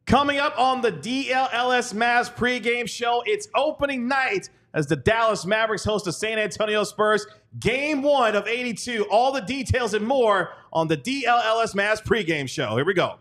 Coming up on the DLLS Mavs pregame show, it's opening night as the Dallas Mavericks host the San Antonio Spurs. Game 1 of 82. All the details and more on the DLLS Mavs pregame show. Here we go.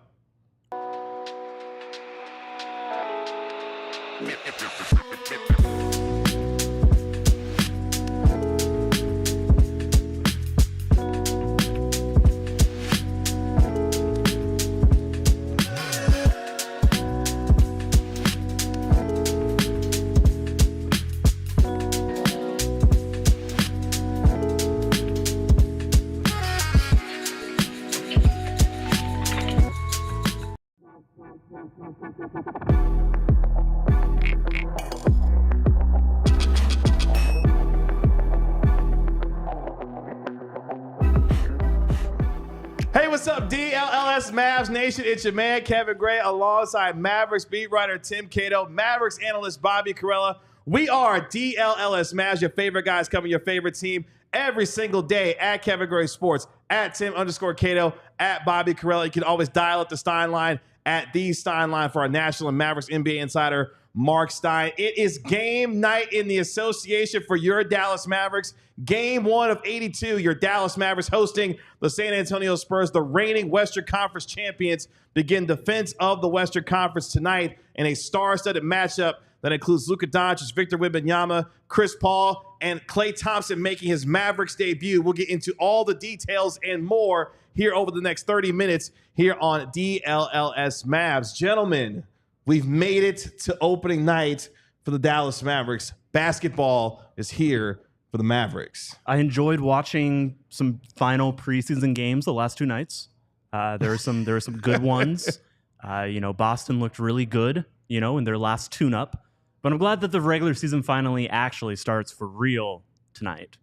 Hey, what's up, DLLS Mavs Nation? It's your man, Kevin Gray, alongside Mavericks beat writer Tim Cato, Mavericks analyst Bobby Carella. We are DLLS Mavs, your favorite guys covering your favorite team every single day at Kevin Gray Sports, at Tim_Cato, at Bobby Carella. You can always dial up the Stein line at the Stein line for our National and Mavericks NBA insider, Mark Stein. It is game night in the association for your Dallas Mavericks. Game 1 of 82, your Dallas Mavericks hosting the San Antonio Spurs. The reigning Western Conference champions begin defense of the Western Conference tonight in a star-studded matchup that includes Luka Doncic, Victor Wembanyama, Chris Paul, and Klay Thompson making his Mavericks debut. We'll get into all the details and more here over the next 30 minutes here on DLLS Mavs. Gentlemen, we've made it to opening night for the Dallas Mavericks. Basketball is here for the Mavericks. I enjoyed watching some final preseason games the last two nights. There were some good ones. Boston looked really good, in their last tune-up. But I'm glad that the regular season finally actually starts for real tonight.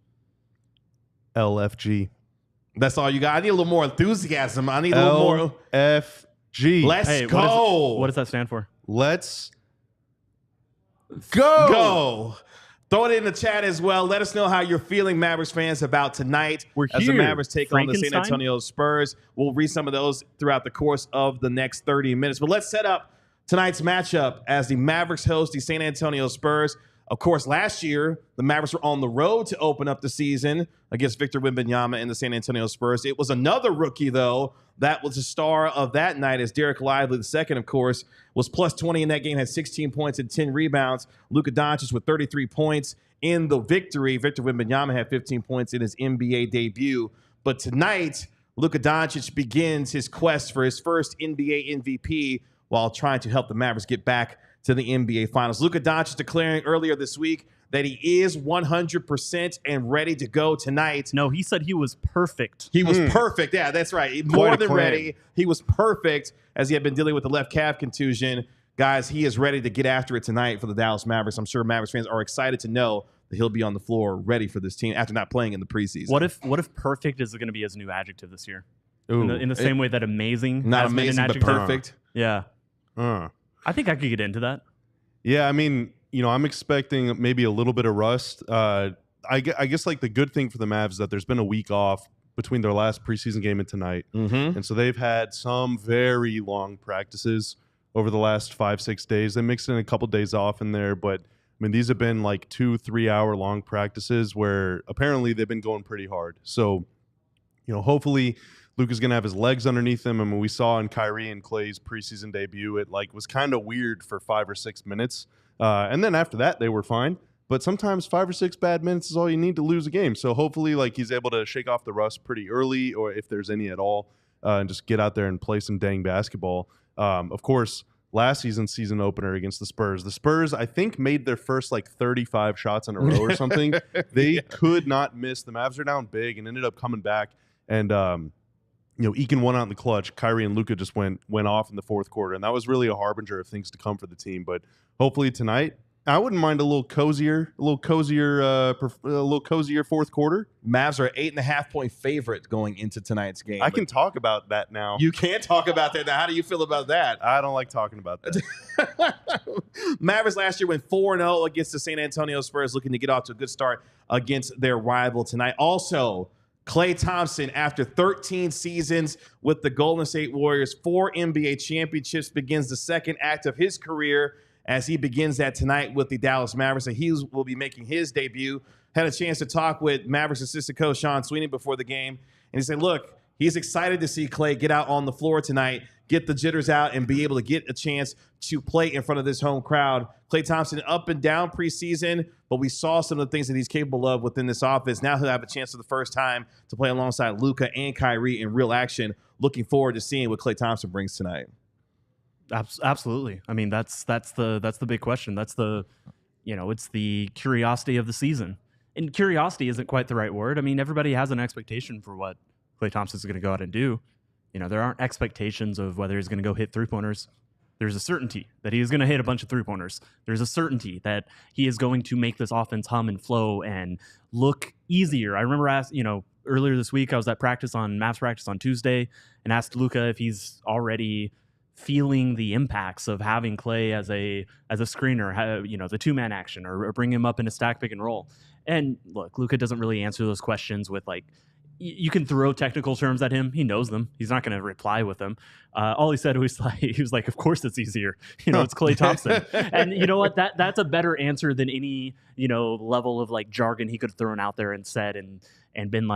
LFG. That's all you got. I need a little more enthusiasm. I need a little more. LFG. Let's go. What does that stand for? Let's go. Throw it in the chat as well. Let us know how you're feeling, Mavericks fans, about tonight. We're as here. the Mavericks take on the San Antonio Spurs. We'll read some of those throughout the course of the next 30 minutes. But let's set up tonight's matchup as the Mavericks host the San Antonio Spurs. Of course, last year, the Mavericks were on the road to open up the season against Victor Wembanyama and the San Antonio Spurs. It was another rookie, though, that was the star of that night, as Dereck Lively II, of course, was plus 20 in that game, had 16 points and 10 rebounds. Luka Doncic with 33 points in the victory. Victor Wembanyama had 15 points in his NBA debut. But tonight, Luka Doncic begins his quest for his first NBA MVP while trying to help the Mavericks get back to the NBA Finals. Luka Doncic declaring earlier this week that he is 100% and ready to go tonight. No, he said he was perfect. He was perfect. Yeah, that's right. More than ready. He was perfect as he had been dealing with the left calf contusion. Guys, he is ready to get after it tonight for the Dallas Mavericks. I'm sure Mavericks fans are excited to know that he'll be on the floor ready for this team after not playing in the preseason. What if perfect is going to be his new adjective this year? In the same way that amazing. Not amazing, but perfect. Yeah. I think I could get into that. Yeah, I mean, I'm expecting maybe a little bit of rust. I guess like the good thing for the Mavs is that there's been a week off between their last preseason game and tonight. And so they've had some very long practices over the last 5-6 days. They mixed in a couple days off in there, but I mean, these have been like 2-3 hour long practices where apparently they've been going pretty hard. So, hopefully Luka's going to have his legs underneath him. I mean, we saw in Kyrie and Klay's preseason debut, it was kind of weird for 5 or 6 minutes. And then after that, they were fine. But sometimes 5 or 6 bad minutes is all you need to lose a game. So hopefully he's able to shake off the rust pretty early, or if there's any at all, and just get out there and play some dang basketball. Of course, last season opener against the Spurs, I think, made their first 35 shots in a row or something. They could not miss. The Mavs are down big and ended up coming back and eking one out in the clutch. Kyrie and Luka just went off in the fourth quarter, and that was really a harbinger of things to come for the team. But hopefully tonight, I wouldn't mind a little cozier fourth quarter. Mavs are an 8.5-point favorite going into tonight's game. I can talk about that now. You can talk about that now. How do you feel about that? I don't like talking about that. Mavericks last year went 4-0 against the San Antonio Spurs, looking to get off to a good start against their rival tonight. Also, Klay Thompson, after 13 seasons with the Golden State Warriors, 4 NBA championships, begins the second act of his career as he begins that tonight with the Dallas Mavericks. So he will be making his debut. Had a chance to talk with Mavericks assistant coach Sean Sweeney before the game, and he said, look, he's excited to see Klay get out on the floor tonight, get the jitters out, and be able to get a chance to play in front of this home crowd. Klay Thompson up and down preseason, but we saw some of the things that he's capable of within this offense. Now he'll have a chance for the first time to play alongside Luka and Kyrie in real action. Looking forward to seeing what Klay Thompson brings tonight. Absolutely. I mean, that's the big question. That's it's the curiosity of the season. And curiosity isn't quite the right word. I mean, everybody has an expectation for what Klay Thompson's going to go out and do. There aren't expectations of whether he's going to go hit three-pointers. There's a certainty that he is going to hit a bunch of three-pointers. There's a certainty that he is going to make this offense hum and flow and look easier. I remember earlier this week, I was at Mavs practice on Tuesday, and asked Luka if he's already feeling the impacts of having Klay as a screener, the two-man action, or bring him up in a stack pick and roll. And look, Luka doesn't really answer those questions with you can throw technical terms at him. He knows them. He's not going to reply with them. All he said was of course it's easier. It's Klay Thompson. And you know what? That's a better answer than any, level of jargon he could have thrown out there and said and been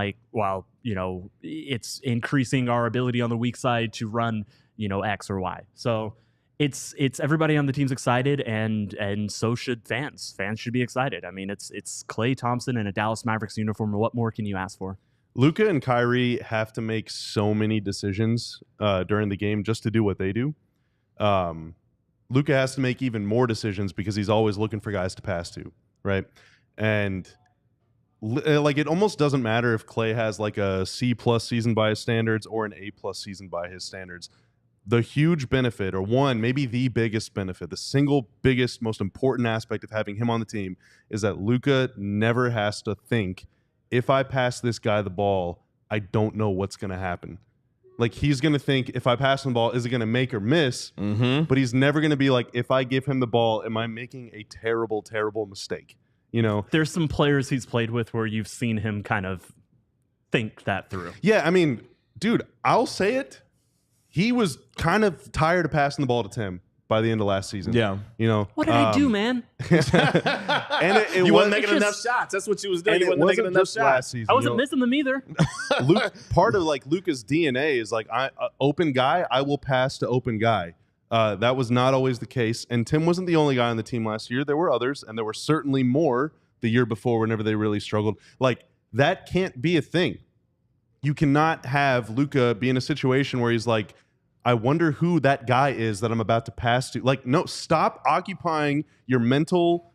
it's increasing our ability on the weak side to run, X or Y. So it's everybody on the team's excited, and so should fans. Fans should be excited. I mean, it's Klay Thompson in a Dallas Mavericks uniform. What more can you ask for? Luka and Kyrie have to make so many decisions during the game just to do what they do. Luka has to make even more decisions because he's always looking for guys to pass to, right? And it almost doesn't matter if Klay has a C+ season by his standards or an A+ season by his standards. The huge benefit, or one, maybe the biggest benefit, the single biggest, most important aspect of having him on the team is that Luka never has to think, if I pass this guy the ball, I don't know what's going to happen. He's going to think, if I pass him the ball, is it going to make or miss? Mm-hmm. But he's never going to be if I give him the ball, am I making a terrible, terrible mistake? There's some players he's played with where you've seen him kind of think that through. Yeah, I mean, dude, I'll say it. He was kind of tired of passing the ball to Tim by the end of last season. Yeah. What did I do, man? And you wasn't making enough shots. That's what you was doing. You wasn't making enough shots. Last season, I wasn't missing them either. Part of Luka's DNA is open guy, I will pass to open guy. That was not always the case. And Tim wasn't the only guy on the team last year. There were others, and there were certainly more the year before whenever they really struggled. That can't be a thing. You cannot have Luka be in a situation where he's I wonder who that guy is that I'm about to pass to. No, stop occupying your mental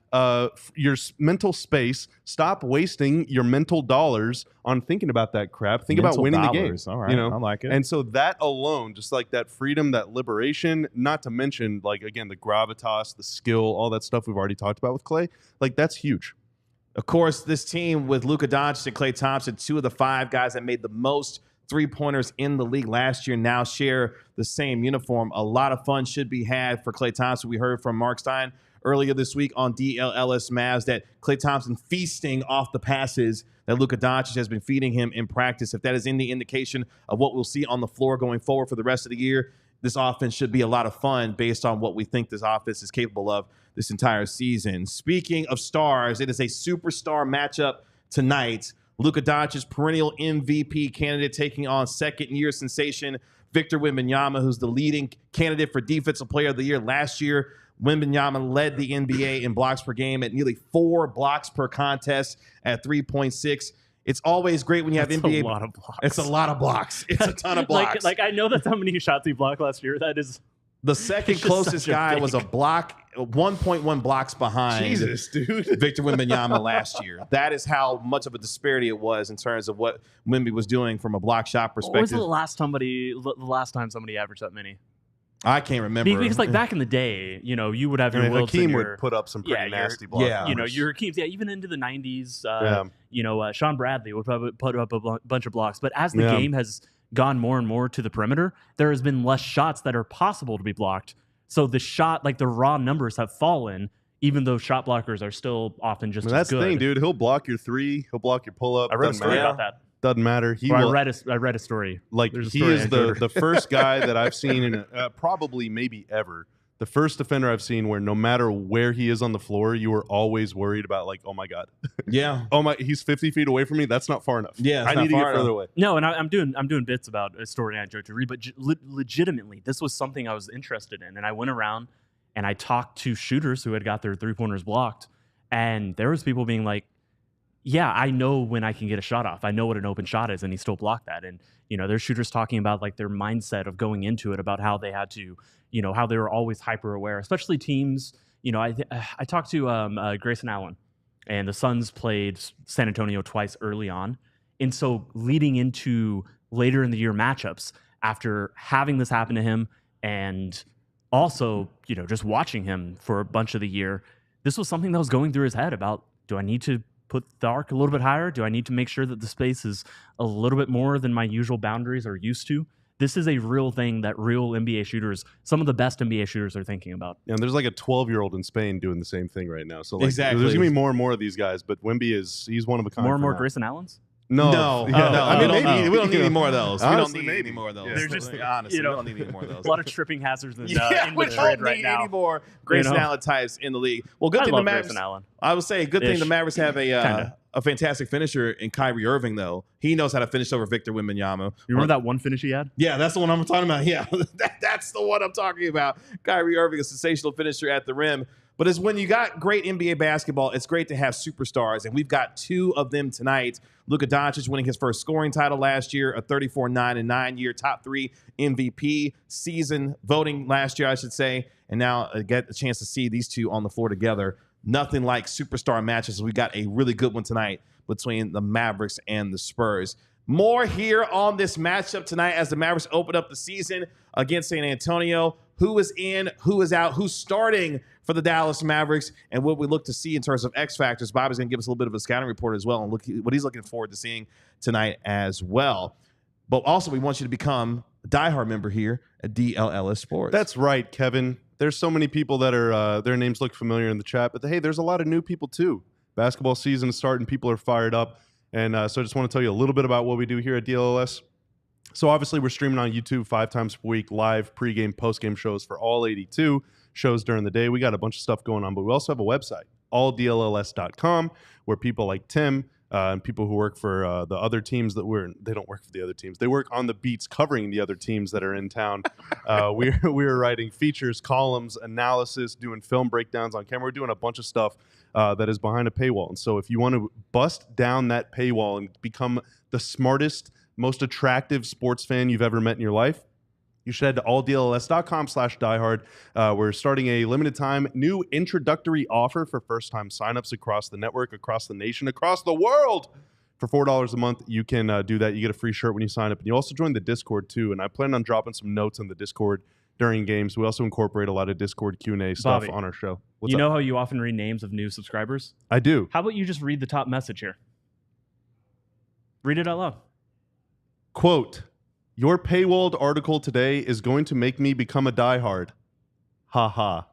space. Stop wasting your mental dollars on thinking about that crap. Think about winning dollars. The game. All right, I like it. And so that alone, just that freedom, that liberation, not to mention again, the gravitas, the skill, all that stuff we've already talked about with Klay, that's huge. Of course, this team with Luka Doncic and Klay Thompson, 2 of the 5 guys that made the most three-pointers in the league last year, now share the same uniform. A lot of fun should be had for Klay Thompson. We heard from Mark Stein earlier this week on DLLS Mavs that Klay Thompson feasting off the passes that Luka Doncic has been feeding him in practice. If that is any indication of what we'll see on the floor going forward for the rest of the year, this offense should be a lot of fun based on what we think this offense is capable of this entire season. Speaking of stars, it is a superstar matchup tonight. Luka Doncic, perennial MVP candidate, taking on second-year sensation Victor Wembanyama, who's the leading candidate for Defensive Player of the Year. Last year, Wembanyama led the NBA in blocks per game at nearly 4 blocks per contest at 3.6. It's always great when you have NBA. It's a lot of blocks. It's a lot of blocks. It's a ton of blocks. I know that's how many shots he blocked last year. That is the second closest guy was a block, 1.1 blocks behind. Jesus, dude. Victor Wembanyama last year. That is how much of a disparity it was in terms of what Wemby was doing from a block shot perspective. What was the last time somebody averaged that many? I can't remember. Because back in the day, you would have your Wilts. Hakeem would put up some pretty nasty blocks. Yeah. Your Hakeems, even into the 90s. Sean Bradley would probably put up a bunch of blocks. But as the game has gone more and more to the perimeter, there has been less shots that are possible to be blocked. So the shot, the raw numbers have fallen, even though shot blockers are still often just as good. That's the thing, dude. He'll block your three. He'll block your pull-up. I read a story about that. Doesn't matter. I read a story. Like, he is the first guy that I've seen in probably maybe ever. The first defender I've seen where no matter where he is on the floor, you are always worried about, like, oh my God. Yeah. Oh my, he's 50 feet away from me. That's not far enough. Yeah, I need to get further away. No, and I'm doing bits about a story I enjoyed to read, but legitimately, this was something I was interested in, and I went around and I talked to shooters who had got their 3-pointers blocked, and there was people being like, yeah, I know when I can get a shot off. I know what an open shot is, and he still blocked that. And, you know, there's shooters talking about like their mindset of going into it, about how they had to, you know, how they were always hyper aware, especially teams. You know, I talked to Grayson Allen, and the Suns played San Antonio twice early on. And so leading into later in the year matchups, after having this happen to him and also, you know, just watching him for a bunch of the year, this was something that was going through his head about, do I need to put the arc a little bit higher? Do I need to make sure that the space is a little bit more than my usual boundaries are used to? This is a real thing that real NBA shooters, some of the best NBA shooters, are thinking about. Yeah, and there's like a 12-year-old in Spain doing the same thing right now. So like, exactly. There's going to be more and more of these guys, but Wemby he's one of a kind. More and more Grayson Allens? No. Yeah, no. I mean, we don't need any more of those. Honestly, we don't need any more of those. Yeah. They're just honestly, we don't need any more of those. A lot of tripping hazards in we Madrid don't right need now. any more Grayson Allen types in the league. Well, good I thing love the Mavericks. Grayson Allen. I would say good thing the Mavericks have Kinda. a fantastic finisher in Kyrie Irving, though. He knows how to finish over Victor Wembanyama. You remember that one finish he had? Yeah, that's the one I'm talking about. Yeah, that's the one I'm talking about. Kyrie Irving, a sensational finisher at the rim. But it's when you got great NBA basketball, it's great to have superstars. And we've got two of them tonight. Luka Doncic winning his first scoring title last year, a 34-9-9 year top 3 MVP season voting last year, I should say. And now I get a chance to see these two on the floor together. Nothing like superstar matches. We got a really good one tonight between the Mavericks and the Spurs. More here on this matchup tonight as the Mavericks open up the season against San Antonio. Who is in, who is out, who's starting for the Dallas Mavericks, and what we look to see in terms of X factors. Bobby's going to give us a little bit of a scouting report as well, and look what he's looking forward to seeing tonight as well. But also, we want you to become a diehard member here at DLLS Sports. That's right, Kevin. There's so many people that are their names look familiar in the chat, but hey, there's a lot of new people too. Basketball season is starting, people are fired up, and so I just want to tell you a little bit about what we do here at DLLS. So obviously, we're streaming on YouTube 5 times per week, live pregame, postgame shows for all 82 shows during the day. We got a bunch of stuff going on, but we also have a website, alldlls.com, where people like Tim and people who work for the other teams that they don't work for the other teams. They work on the beats covering the other teams that are in town. We're writing features, columns, analysis, doing film breakdowns on camera. We're doing a bunch of stuff that is behind a paywall. And so if you want to bust down that paywall and become the smartest, most attractive sports fan you've ever met in your life, you should head to alldlls.com/diehard. We're starting a limited time new introductory offer for first-time signups across the network, across the nation, across the world. For $4 a month, you can do that. You get a free shirt when you sign up. And you also join the Discord, too. And I plan on dropping some notes in the Discord during games. We also incorporate a lot of Discord Q&A stuff Bobby, on our show. You know how you often read names of new subscribers? I do. How about you just read the top message here? Read it out loud. Quote, your paywalled article today is going to make me become a diehard. Ha ha.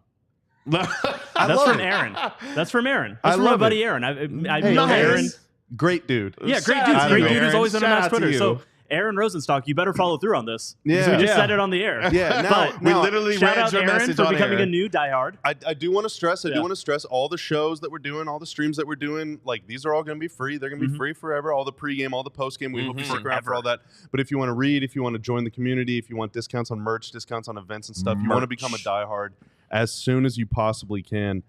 That's from Aaron. That's from Aaron. That's from my buddy Aaron. I've known Aaron. Great dude. Yeah, great dude. Great dude who's always on our Twitter. So Aaron Rosenstock, you better follow through on this. Yeah. We just said it on the air. Yeah. But we literally shout read out your Aaron message for on becoming air. a new diehard. I do want to stress, all the shows that we're doing, all the streams that we're doing, like these are all going to be free. They're going to be free forever. All the pregame, all the postgame, we hope you stick around for all that. But if you want to read, if you want to join the community, if you want discounts on merch, discounts on events and stuff, you want to become a diehard as soon as you possibly can.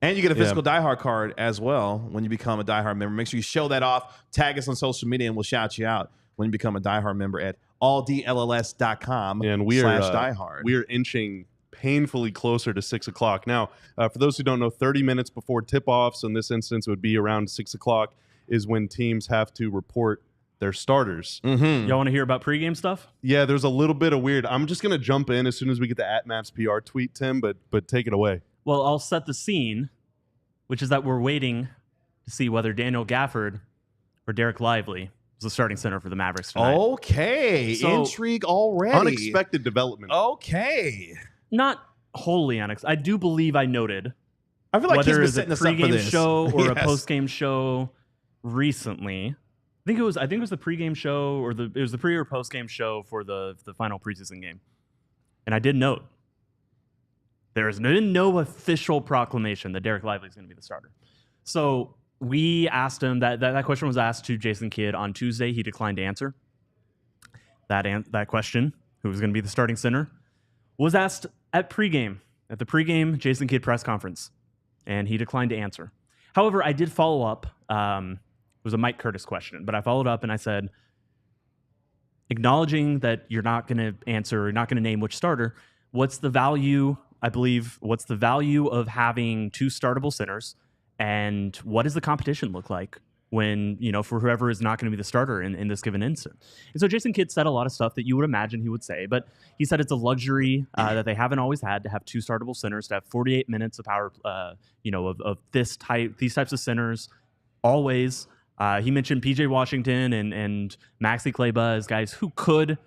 And you get a physical diehard card as well when you become a diehard member. Make sure you show that off. Tag us on social media, and we'll shout you out when you become a diehard member at alldlls.com. And /diehard. We are inching painfully closer to 6 o'clock. Now, for those who don't know, 30 minutes before tip-offs, in this instance, it would be around 6 o'clock, is when teams have to report their starters. Y'all want to hear about pregame stuff? Yeah, there's a little bit of weird. I'm just going to jump in as soon as we get the @Mavs PR tweet, Tim, but take it away. Well, I'll set the scene, which is that we're waiting to see whether Daniel Gafford or Dereck Lively is the starting center for the Mavericks tonight. Okay. So, intrigue already. Unexpected development. Okay. Not wholly unexpected. I do believe I noted I feel like he's whether been it's a setting us up for pregame this. show or a Yes. postgame show recently think it was the pregame show or it was the pre or postgame show for the final preseason game. And I did note there has been no official proclamation that Dereck Lively is going to be the starter. So we asked him that question was asked to Jason Kidd on Tuesday. He declined to answer. That question, who was going to be the starting center, was asked at the pregame Jason Kidd press conference, and he declined to answer. However, I did follow up. It was a Mike Curtis question, but I followed up and I said, acknowledging that you're not going to answer, you're not going to name which starter, what's the value of having two startable centers, and what does the competition look like when, for whoever is not going to be the starter in this given instant? And so Jason Kidd said a lot of stuff that you would imagine he would say, but he said it's a luxury that they haven't always had to have two startable centers, to have 48 minutes of power, of these types of centers always. He mentioned PJ Washington and Maxi Kleber as guys who could,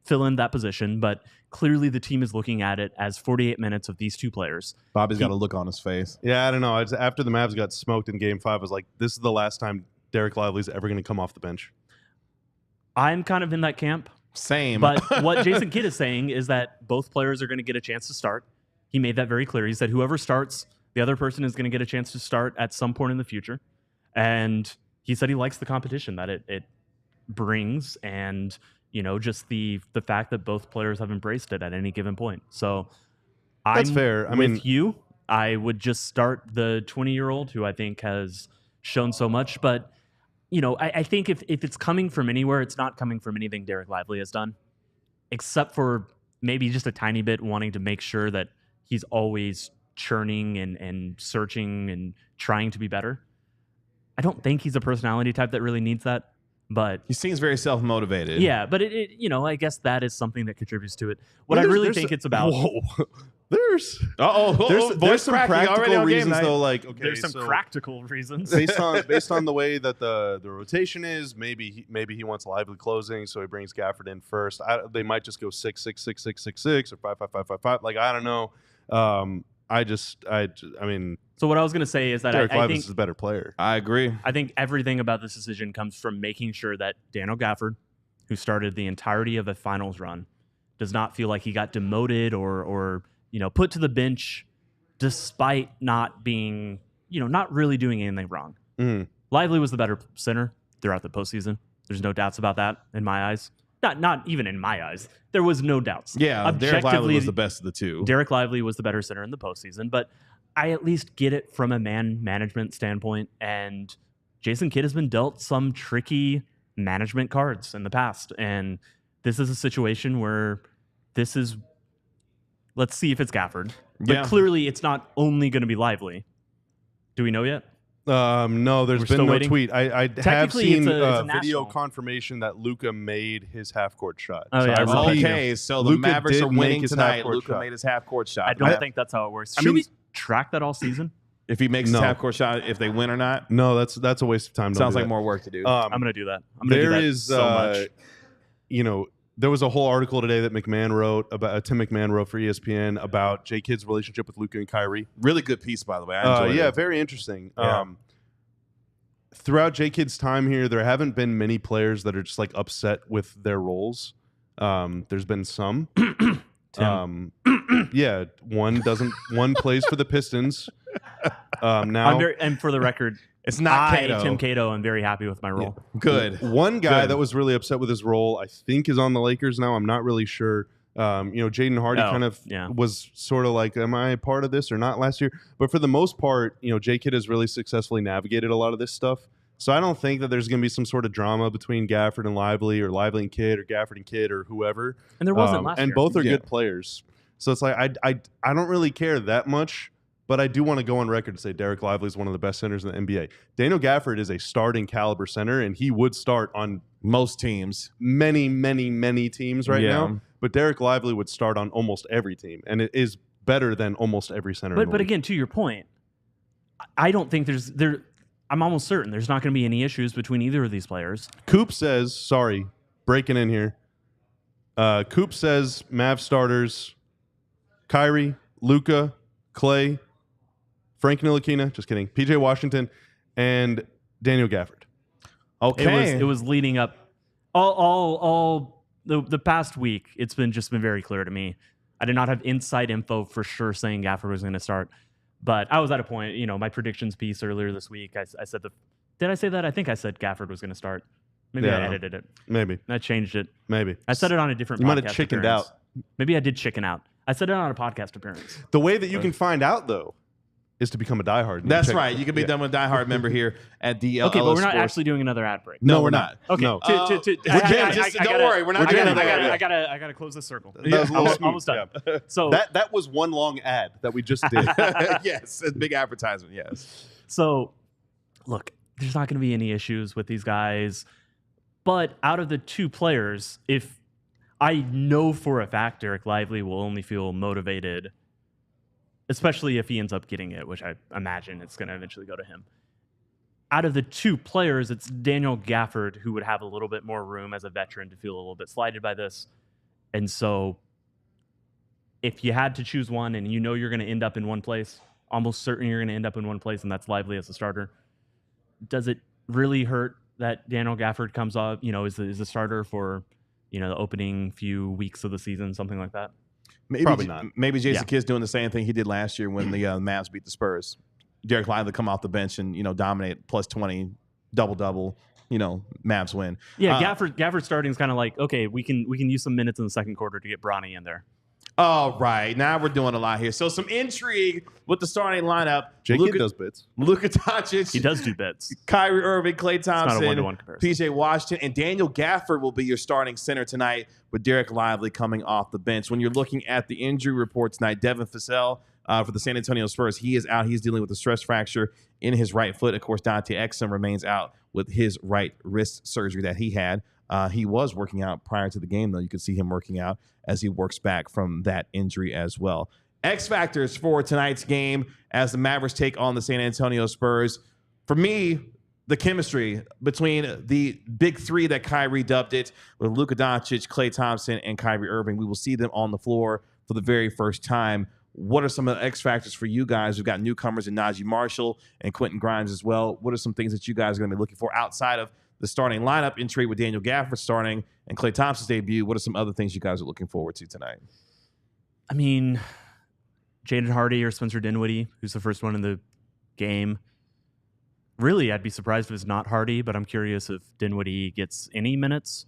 fill in that position, but clearly the team is looking at it as 48 minutes of these two players. Bobby's got a look on his face. Yeah, I don't know. After the Mavs got smoked in Game 5, I was like, this is the last time Dereck Lively's ever going to come off the bench. I'm kind of in that camp. Same. But what Jason Kidd is saying is that both players are going to get a chance to start. He made that very clear. He said whoever starts, the other person is going to get a chance to start at some point in the future. And he said he likes the competition that it brings, and just the fact that both players have embraced it at any given point. So that's fair. I would just start the 20-year-old who I think has shown so much. But I think if it's coming from anywhere, it's not coming from anything Dereck Lively has done, except for maybe just a tiny bit wanting to make sure that he's always churning and searching and trying to be better. I don't think he's a personality type that really needs that, but he seems very self-motivated. Yeah, but I guess that is something that contributes to it. What I really think it's about. There's some practical reasons though. Like, okay, there's some practical reasons based on the way that the rotation is. Maybe he wants Lively closing, so he brings Gafford in first. They might just go 6-6-6-6-6-6 or 5-5-5-5-5. Like, I don't know. I mean. So what I was going to say is that Dereck I Lively think is a better player. I agree. I think everything about this decision comes from making sure that Daniel Gafford, who started the entirety of a finals run, does not feel like he got demoted or put to the bench despite not being, not really doing anything wrong. Mm. Lively was the better center throughout the postseason. There's no doubts about that in my eyes. Not even in my eyes. There was no doubts. Yeah, Dereck Lively was the best of the two. Dereck Lively was the better center in the postseason, but I at least get it from a man management standpoint, and Jason Kidd has been dealt some tricky management cards in the past, and this is a situation where let's see if it's Gafford. But clearly it's not only going to be Lively. Do we know yet? No, there's been no tweet. I have seen it's a video confirmation that Luka made his half-court shot. Oh, yeah. Okay, so the Mavericks are winning tonight. Luka made his half-court shot. I don't think that's how it works. Should we track that all season? If he makes his half-court shot, if they win or not? No, that's a waste of time. Sounds like more work to do. I'm going to do that. I'm going to do that so much. There was a whole article today that McMahon wrote about Tim McMahon wrote for ESPN about J. Kidd's relationship with Luka and Kyrie. Really good piece, by the way. I enjoyed it. Very interesting. Yeah. Throughout J. Kidd's time here, there haven't been many players that are just like upset with their roles. There's been some. One plays for the Pistons. Now, and for the record, it's not Cato. Tim Cato. I'm very happy with my role. Yeah. Good. One guy that was really upset with his role, I think, is on the Lakers now. I'm not really sure. Jaden Hardy was sort of like, am I part of this or not last year? But for the most part, J. Kidd has really successfully navigated a lot of this stuff. So I don't think that there's going to be some sort of drama between Gafford and Lively, or Lively and Kidd, or Gafford and Kidd, or whoever. And there wasn't last year. And both are good players. So it's like, I don't really care that much. But I do want to go on record to say Dereck Lively is one of the best centers in the NBA. Daniel Gafford is a starting caliber center, and he would start on most teams. Many, many, many teams right now. But Dereck Lively would start on almost every team, and it is better than almost every center. But again, to your point, I don't think I'm almost certain there's not going to be any issues between either of these players. Coop says, sorry, breaking in here. Coop says Mavs starters: Kyrie, Luka, Klay, Frank Ntilikina, just kidding, PJ Washington, and Daniel Gafford. Okay. It was leading up all the past week. It's been very clear to me. I did not have inside info for sure saying Gafford was going to start, but I was at a point. My predictions piece earlier this week. I said did I say that? I think I said Gafford was going to start. Maybe I edited it. Maybe I changed it. Maybe I said it on a different. You podcast might have chickened appearance. out. Maybe I did chicken out. I said it on a podcast appearance. The way that you can find out though is to become a diehard. That's right. You can be done with a diehard member here at DLLS. Okay, but we're not Sports. actually doing another ad break. No, we're not. Okay. No. Don't worry, we're not doing I gotta close this circle. That was a little smooth. Almost done. Yeah. So that was one long ad that we just did. Yes, it's a big advertisement. Yes. So, look, there's not going to be any issues with these guys. But out of the two players, if I know for a fact Dereck Lively will only feel motivated, especially if he ends up getting it, which I imagine it's going to eventually go to him. Out of the two players, it's Daniel Gafford who would have a little bit more room as a veteran to feel a little bit slighted by this. And so if you had to choose one and you're going to end up in one place, almost certain you're going to end up in one place, and that's Lively as a starter, does it really hurt that Daniel Gafford comes off, is the starter for, the opening few weeks of the season, something like that? Probably not. Maybe Jason Kidd's doing the same thing he did last year when the Mavs beat the Spurs. Dereck Lively come off the bench and dominate plus 20, double. Mavs win. Yeah, Gafford starting is kind of like, okay, we can use some minutes in the second quarter to get Bronny in there. All right, now we're doing a lot here. So some intrigue with the starting lineup. Jake does bits. Luka Doncic. He does do bits. Kyrie Irving, Klay Thompson, not a one-to-one comparison. PJ Washington, and Daniel Gafford will be your starting center tonight with Dereck Lively coming off the bench. When you're looking at the injury report tonight, Devin Vassell for the San Antonio Spurs, he is out. He's dealing with a stress fracture in his right foot. Of course, Dante Exum remains out with his right wrist surgery that he had. He was working out prior to the game, though. You could see him working out as he works back from that injury as well. X factors for tonight's game as the Mavericks take on the San Antonio Spurs. For me, the chemistry between the big three that Kyrie dubbed it, with Luka Doncic, Klay Thompson, and Kyrie Irving. We will see them on the floor for the very first time. What are some of the X factors for you guys? We've got newcomers in Najee Marshall and Quentin Grimes as well. What are some things that you guys are going to be looking for outside of the starting lineup in trade with Daniel Gafford starting and Klay Thompson's debut? What are some other things you guys are looking forward to tonight? I mean, Jaden Hardy or Spencer Dinwiddie, who's the first one in the game. Really, I'd be surprised if it's not Hardy, but I'm curious if Dinwiddie gets any minutes,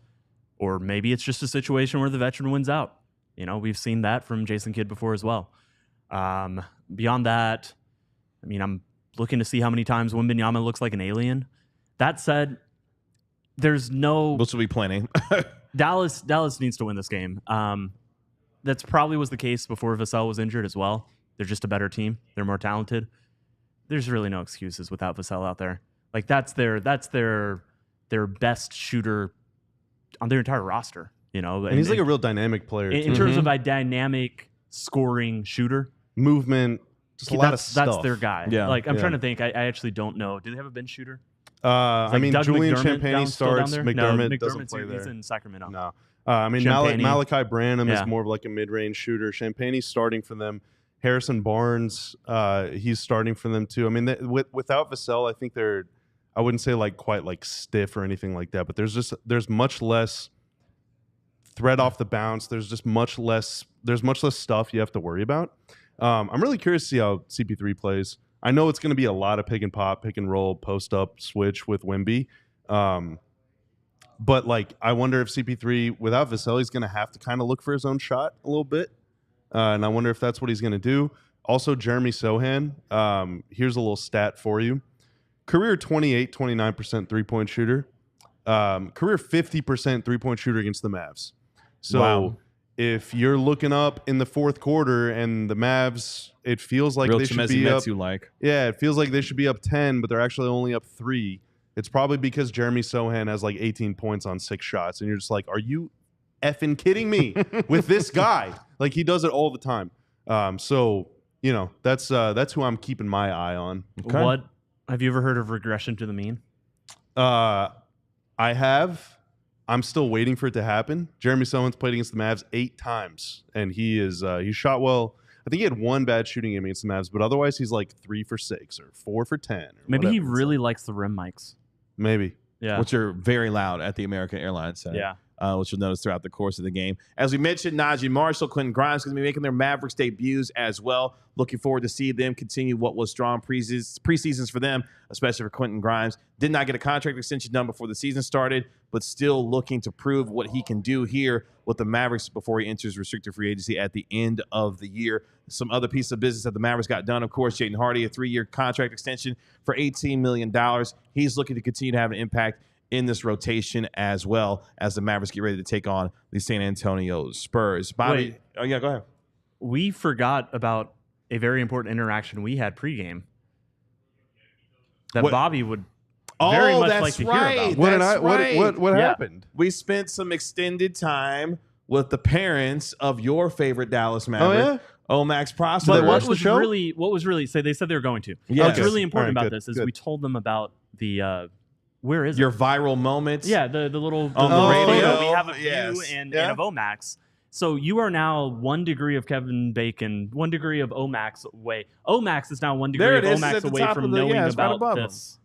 or maybe it's just a situation where the veteran wins out. We've seen that from Jason Kidd before as well. Beyond that, I mean, I'm looking to see how many times Wembanyama looks like an alien. That said, there's no... Which will be plenty. Dallas needs to win this game. That's probably was the case before Vassell was injured as well. They're just a better team. They're more talented. There's really no excuses without Vassell out there. Like that's their best shooter on their entire roster. And he's like a real dynamic player. In terms of a dynamic scoring shooter. Movement, just a lot of stuff. That's their guy. Yeah. I'm trying to think. I actually don't know. Do they have a bench shooter? I mean, Doug Julian McDermott Champagny starts. McDermott doesn't play He's there. in Sacramento. No. I mean, Champagny. Malachi Branham Yeah. is more of like a mid-range shooter. Champagny's starting for them. Harrison Barnes, he's starting for them too. I mean, without Vassell, I think they're, I wouldn't say like quite like stiff or anything like that, but there's much less threat off the bounce. There's much less stuff you have to worry about. I'm really curious to see how CP3 plays. I know it's going to be a lot of pick and pop, pick and roll, post up, switch with Wemby. But like, I wonder if CP3 without Vassell, he's going to have to kind of look for his own shot a little bit. And I wonder if that's what he's going to do. Also, Jeremy Sohan, here's a little stat for you. Career 29% three-point shooter. Career 50% three-point shooter against the Mavs. So Wow. If you're looking up in the fourth quarter and the Mavs, it feels like Real they should Chimezi be Mets up. you like. Yeah, it feels like they should be up 10, but they're actually only up 3. It's probably because Jeremy Sohan has like 18 points on 6 shots. And you're just like, are you effing kidding me with this guy? Like, he does it all the time. So, you know, that's who I'm keeping my eye on. Okay. What have you ever heard of regression to the mean? I have. I'm still waiting for it to happen. Jeremy Sohan's played against the Mavs 8 times, and he shot well. I think he had 1 bad shooting game against the Mavs, but otherwise he's like 3 for 6 or 4 for 10. Or Maybe he whatever. really likes the rim mics. Maybe. which are very loud at the American Airlines Center. Which you'll notice throughout the course of the game. As we mentioned, Najee Marshall, Quentin Grimes going to be making their Mavericks debuts as well. Looking forward to see them continue what was strong preseasons for them, especially for Quentin Grimes. Did not get a contract extension done before the season started, but still looking to prove what he can do here with the Mavericks before he enters restricted free agency at the end of the year. Some other pieces of business that the Mavericks got done, of course, Jaden Hardy, a 3-year contract extension for $18 million. He's looking to continue to have an impact in this rotation as well as the Mavericks get ready to take on the San Antonio Spurs. Bobby, go ahead. We forgot about a very important interaction we had pregame that Bobby would very much like to hear about. What happened? We spent some extended time with the parents of your favorite Dallas Mavericks. Omax Prosper. But what was really they said they were going to. Yeah. What's really important about this is we told them about the where is your viral moment? Yeah, the little on the radio. We have of you and of Omax. So you are now 1 degree of Kevin Bacon, 1 degree of Omax away. Omax is now 1 degree of Omax away from knowing about this.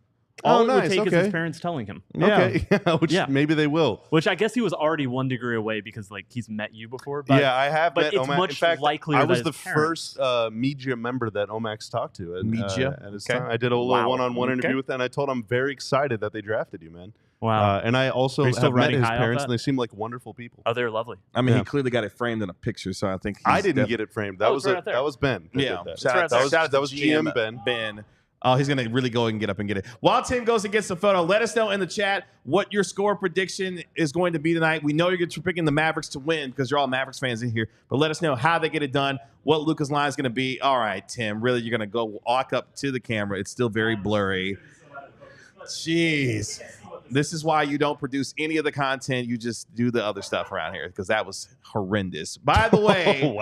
All it would take is his parents telling him. Maybe they will. Which I guess he was already 1 degree away because he's met you before. But, I have met it's Omax. Much in fact, likelier I was the parents. first media member that Omax talked to. At his time. I did a little one-on-one interview with them, and I told him I'm very excited that they drafted you, man. Wow. And I also have met his parents, and they seem like wonderful people. Oh, they're lovely. I mean, he clearly got it framed in a picture, so I think I didn't get it framed. That was Ben. Yeah, that was GM Ben. Ben. Oh, he's going to really go and get up and get it. While Tim goes and gets the photo, let us know in the chat what your score prediction is going to be tonight. We know you're picking the Mavericks to win because you're all Mavericks fans in here, but let us know how they get it done, what Luka's line is going to be. All right, Tim, really, you're going to go walk up to the camera. It's still very blurry. Jeez. This is why you don't produce any of the content. You just do the other stuff around here because that was horrendous. By the way,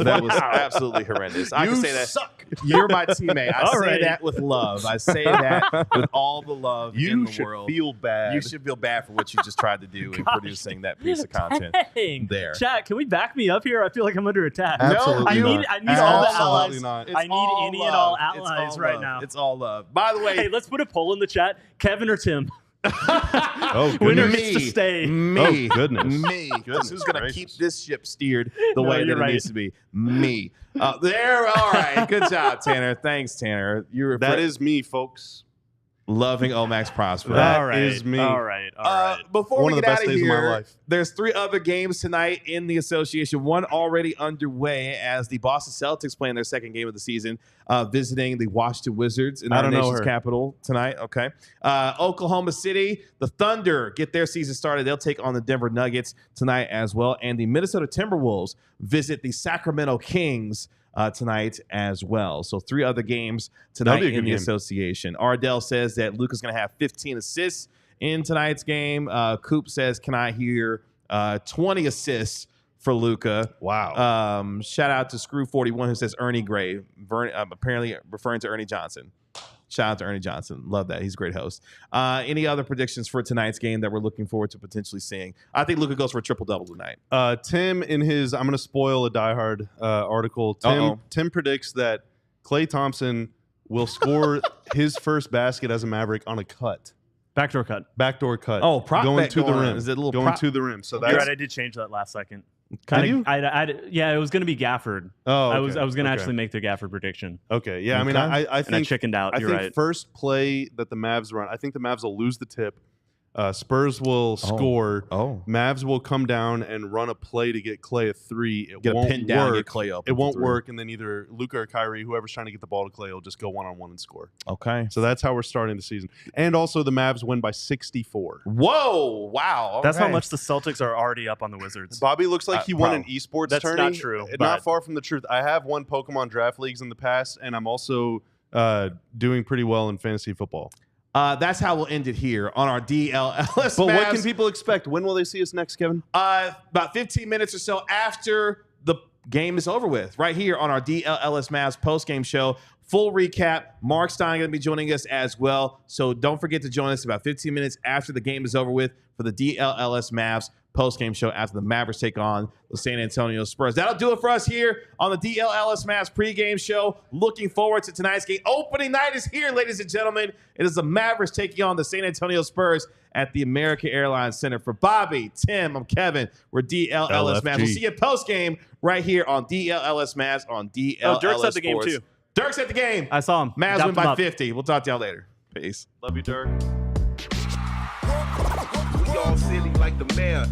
that was absolutely horrendous. I can say that. Suck. You're my teammate. I say that with love. I say that with all the love in the world. You should feel bad. You should feel bad for what you just tried to do in producing that piece of content there. Chat, can we back me up here? I feel like I'm under attack. Absolutely no, I need all the allies. I need any and all allies right now. It's all love. By the way, hey, let's put a poll in the chat. Kevin or Tim? Winner gets to stay. Me. Oh, goodness. Me. Who's going to keep this ship steered the way that it needs to be? Me. There. All right. Good job, Tanner. Thanks, Tanner. That is me, folks. Loving Omax Prosper. That is me. All right. Before we get out of days here, of my life. There's 3 other games tonight in the association. One already underway as the Boston Celtics playing their second game of the season, visiting the Washington Wizards in our nation's capital tonight. Okay. Oklahoma City, the Thunder get their season started. They'll take on the Denver Nuggets tonight as well. And the Minnesota Timberwolves visit the Sacramento Kings tonight as well. So 3 other games tonight in the association. Ardell says that Luka's going to have 15 assists in tonight's game. Coop says, can I hear 20 assists for Luka? Wow. Shout out to Screw41 who says Ernie Gray, apparently referring to Ernie Johnson. Shout out to Ernie Johnson. Love that. He's a great host. Any other predictions for tonight's game that we're looking forward to potentially seeing? I think Luka goes for a triple-double tonight. Tim, in his I'm going to spoil a diehard article, Tim predicts that Klay Thompson will score his first basket as a Maverick on a cut. Backdoor cut. Oh, prop going bet to the rim. Is it a little going to the rim. So that's You're right. I did change that last second. Yeah, it was going to be Gafford. Oh, okay. I was going to actually make the Gafford prediction. Okay, yeah. I mean, I think I chickened out. I think first play that the Mavs run, I think the Mavs will lose the tip. Spurs will score. Mavs will come down and run a play to get Klay a 3. It won't pin down, get Klay up. It won't work, and then either Luka or Kyrie, whoever's trying to get the ball to Klay, will just go one-on-one and score. Okay. So that's how we're starting the season. And also the Mavs win by 64. Whoa! Wow. That's how much the Celtics are already up on the Wizards. Bobby looks like he won an esports tourney. That's not true. Not far from the truth. I have won Pokemon draft leagues in the past, and I'm also doing pretty well in fantasy football. That's how we'll end it here on our DLLS Mavs. But what can people expect? When will they see us next, Kevin? About 15 minutes or so after the game is over with, right here on our DLLS Mavs postgame show. Full recap. Mark Stein going to be joining us as well. So don't forget to join us about 15 minutes after the game is over with for the DLLS Mavs post-game show after the Mavericks take on the San Antonio Spurs. That'll do it for us here on the DLLS Mavs pregame show. Looking forward to tonight's game. Opening night is here, ladies and gentlemen. It is the Mavericks taking on the San Antonio Spurs at the American Airlines Center. For Bobby, Tim, I'm Kevin. We're DLLS Mavs. We'll see you post-game right here on DLLS Mavs on DLLS Dirk's at the game, Sports. too. Dirk's at the game. I saw him. Mavs Dapped win him by up. 50. We'll talk to y'all later. Peace. Love you, Dirk. We all silly like the mayor.